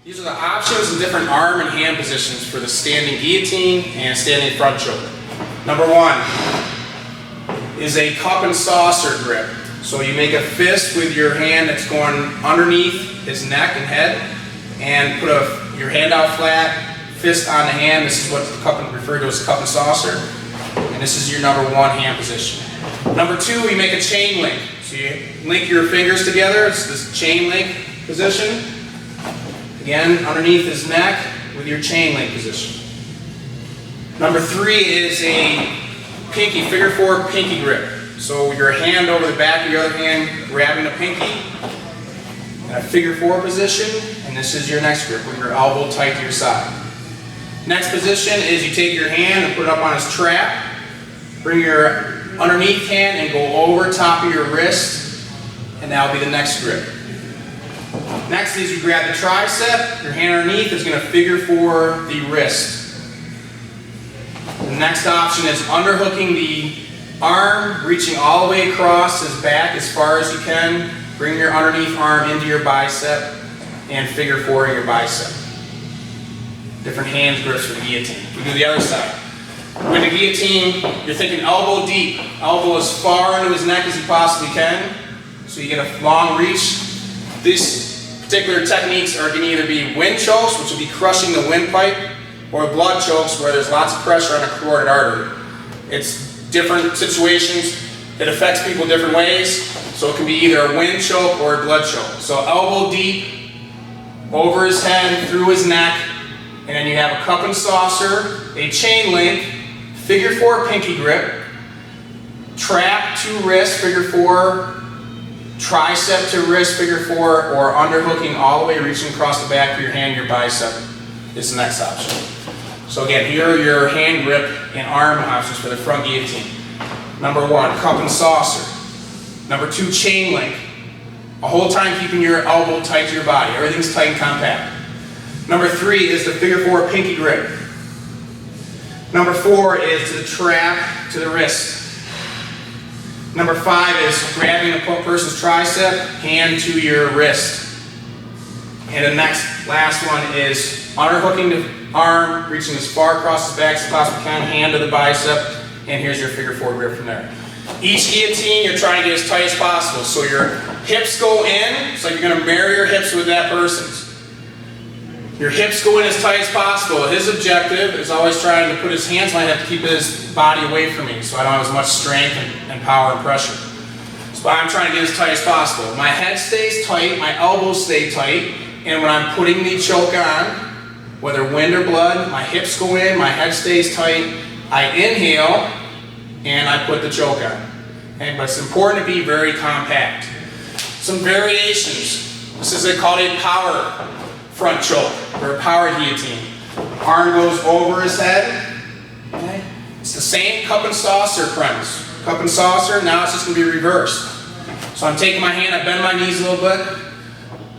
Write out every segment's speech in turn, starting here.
These are the options and different arm and hand positions for the standing guillotine and standing front choke. Number one is a cup and saucer grip. So you make a fist with your hand that's going underneath his neck and head, and put your hand out flat, fist on the hand. This is what's referred to as cup and saucer. And this is your number one hand position. Number two, we make a chain link. So you link your fingers together. It's this chain link position. Again, underneath his neck with your chain link position. Number three is a pinky, figure four pinky grip. So your hand over the back of your other hand, grabbing the pinky. In a figure four position, and this is your next grip with your elbow tight to your side. Next position is you take your hand and put it up on his trap. Bring your underneath hand and go over top of your wrist, and that'll be the next grip. Next is you grab the tricep, your hand underneath is going to figure four the wrist. The next option is underhooking the arm, reaching all the way across his back as far as you can. Bring your underneath arm into your bicep and figure four your bicep. Different hand grips for the guillotine. We do the other side. With the guillotine, you're thinking elbow deep. Elbow as far into his neck as you possibly can, so you get a long reach. These particular techniques are going to either be wind chokes, which will be crushing the windpipe, or blood chokes, where there's lots of pressure on a carotid artery. It's different situations. It affects people different ways, so it can be either a wind choke or a blood choke. So elbow deep, over his head, through his neck, and then you have a cup and saucer, a chain link, figure four pinky grip, trap to wrist, figure four, tricep to wrist, figure four, or underhooking all the way, reaching across the back of your hand, your bicep is the next option. So again, here are your hand grip and arm options for the front guillotine. Number one, cup and saucer. Number two, chain link. The whole time keeping your elbow tight to your body. Everything's tight and compact. Number three is the figure four pinky grip. Number four is the trap to the wrist. Number five is grabbing a person's tricep, hand to your wrist. And the last one is underhooking the arm, reaching as far across his back as possible can, hand to the bicep, and here's your figure four grip from there. Each guillotine, you're trying to get as tight as possible. So your hips go in, it's like you're going to marry your hips with that person's. Your hips go in as tight as possible. His objective is always trying to put his hands on. I have to keep his body away from me so I don't have as much strength and power and pressure. So I'm trying to get as tight as possible. My head stays tight, my elbows stay tight, and when I'm putting the choke on, whether wind or blood, my hips go in, my head stays tight, I inhale, and I put the choke on. Okay? But it's important to be very compact. Some variations. This is called a power front choke, or a power guillotine. Arm goes over his head. Okay? It's the same cup and saucer premise. Cup and saucer, now it's just going to be reversed. So I'm taking my hand, I bend my knees a little bit.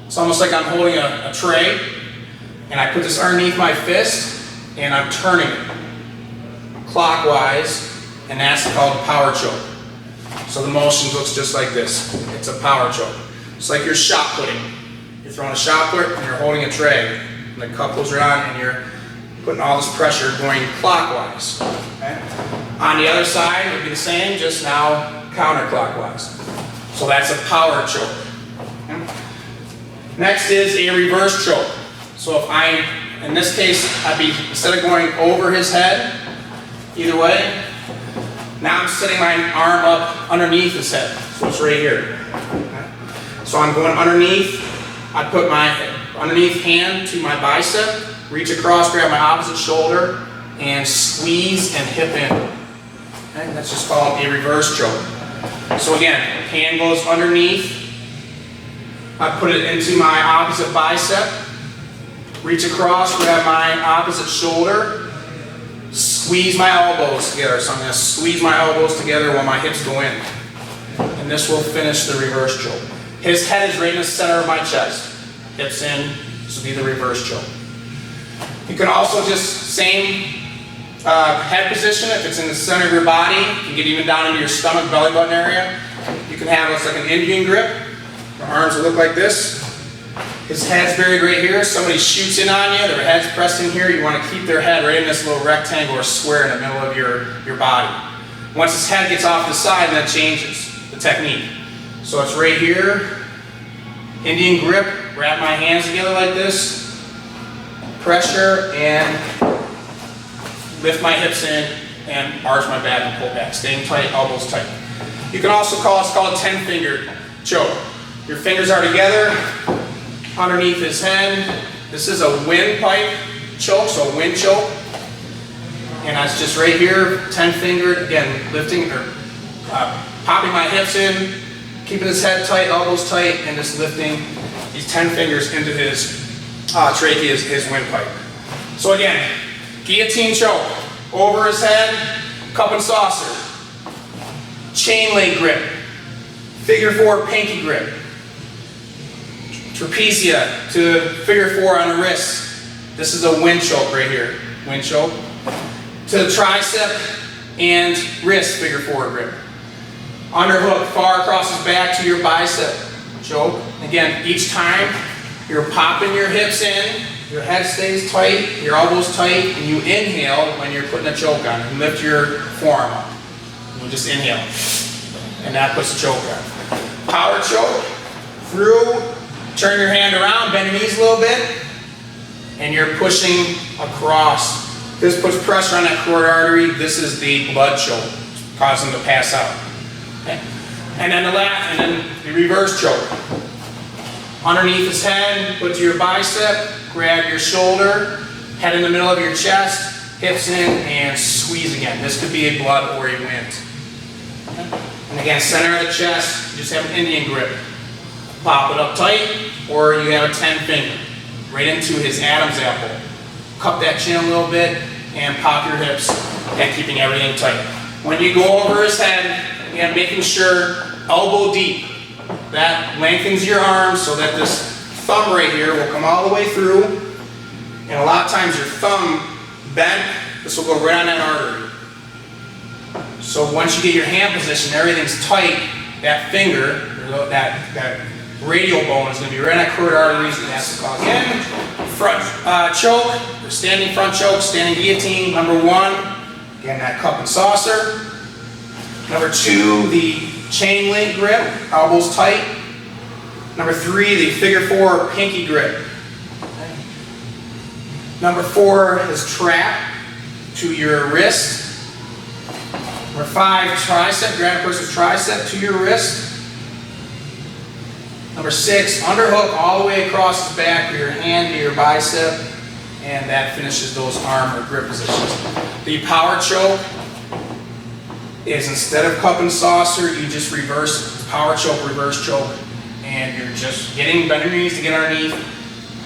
It's almost like I'm holding a tray, and I put this underneath my fist, and I'm turning it clockwise, and that's called a power choke. So the motion looks just like this. It's a power choke. It's like you're shot putting. You're throwing a shot put and you're holding a tray. And the cup goes around and you're putting all this pressure going clockwise. Okay? On the other side, it would be the same, just now counterclockwise. So that's a power choke. Okay? Next is a reverse choke. So if in this case, instead of going over his head, either way, now I'm setting my arm up underneath his head. So it's right here. Okay? So I'm going underneath. I put my underneath hand to my bicep, reach across, grab my opposite shoulder, and squeeze and hip in. Okay? That's just called a reverse choke. So again, hand goes underneath. I put it into my opposite bicep, reach across, grab my opposite shoulder, squeeze my elbows together. So I'm going to squeeze my elbows together while my hips go in. And this will finish the reverse choke. His head is right in the center of my chest. Hips in, this will be the reverse choke. You can also just, same head position, if it's in the center of your body, you can get even down into your stomach, belly button area. You can have what's like an Indian grip. Your arms will look like this. His head's buried right here. Somebody shoots in on you, their head's pressed in here. You want to keep their head right in this little rectangle or square in the middle of your body. Once his head gets off the side, that changes the technique. So it's right here, Indian grip, wrap my hands together like this, pressure, and lift my hips in and arch my back and pull back, staying tight, elbows tight. You can also call it 10-fingered choke. Your fingers are together underneath his head. This is a windpipe choke, so a wind choke. And that's just right here, 10-fingered, again, lifting or popping my hips in, keeping his head tight, elbows tight, and just lifting these 10 fingers into his trachea, his windpipe. So again, guillotine choke, over his head, cup and saucer, chain leg grip, figure 4 pinky grip, trapezia to figure 4 on the wrist. This is a wind choke right here, wind choke. To the tricep and wrist figure 4 grip. Underhook far across his back to your bicep choke. Again, each time you're popping your hips in, your head stays tight, your elbows tight, and you inhale when you're putting a choke on. You lift your forearm up. You just inhale. And that puts the choke on. Power choke. Through, turn your hand around, bend your knees a little bit, and you're pushing across. This puts pressure on that carotid artery. This is the blood choke, causing them to pass out. Okay? And then the reverse choke. Underneath his head, put to your bicep, grab your shoulder, head in the middle of your chest, hips in, and squeeze again. This could be a blood or a wind. Okay? And again, center of the chest, you just have an Indian grip. Pop it up tight, or you have a 10-finger right into his Adam's apple. Cup that chin a little bit and pop your hips, and keeping everything tight. When you go over his head, again, making sure elbow deep. That lengthens your arms so that this thumb right here will come all the way through. And a lot of times your thumb bent, this will go right on that artery. So once you get your hand position, everything's tight, that finger, that radial bone is going to be right on carotid arteries, and that's the cause. Again, front choke, standing front choke, standing guillotine. Number 1, again, that cup and saucer. Number 2, the chain link grip, elbows tight. Number 3, the figure 4 pinky grip. Number 4 is trap to your wrist. Number 5, tricep, grab a person's tricep to your wrist. Number 6, underhook all the way across his back with your hand to your bicep, and that finishes those arm or grip positions. The power choke is, instead of cup and saucer, you just reverse, power choke, reverse choke, and you're just getting, bend your knees to get underneath,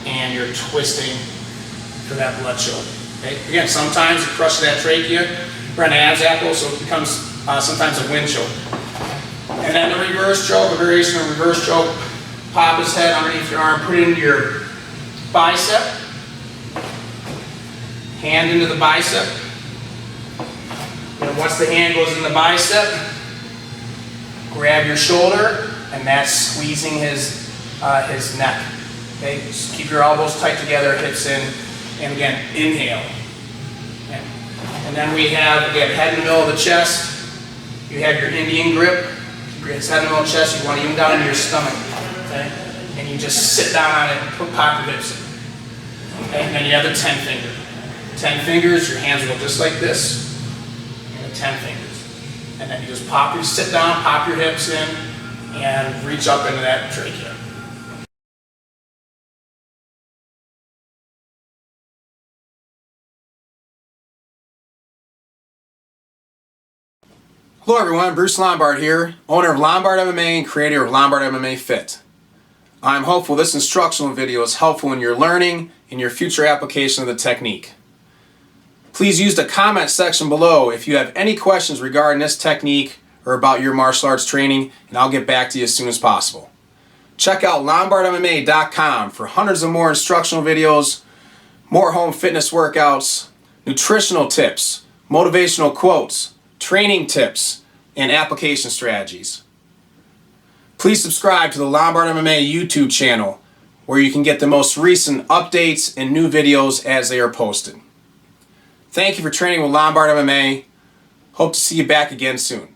and you're twisting for that blood choke. Okay? Again, sometimes it crushes that trachea or an Adam's apple, so it becomes sometimes a wind choke. And then the reverse choke, a variation of reverse choke. Pop his head underneath your arm, put it into your bicep, hand into the bicep, and once the hand goes in the bicep, grab your shoulder, and that's squeezing his neck. Okay? Just keep your elbows tight together, hips in, and again, inhale. Okay? And then we have, again, head in the middle of the chest. You have your Indian grip. His head in the middle of the chest, you want to even down into your stomach. Okay? And you just sit down on it and pop your hips in. Okay? And then you have the 10-finger. 10 fingers, your hands will go just like this. And the 10 fingers. And then you just sit down, pop your hips in, and reach up into that trachea. Hello everyone, Bruce Lombard here, owner of Lombard MMA and creator of Lombard MMA Fit. I'm hopeful this instructional video is helpful in your learning and your future application of the technique. Please use the comment section below if you have any questions regarding this technique or about your martial arts training, and I'll get back to you as soon as possible. Check out LombardMMA.com for hundreds of more instructional videos, more home fitness workouts, nutritional tips, motivational quotes, training tips, and application strategies. Please subscribe to the Lombard MMA YouTube channel, where you can get the most recent updates and new videos as they are posted. Thank you for training with Lombard MMA. Hope to see you back again soon.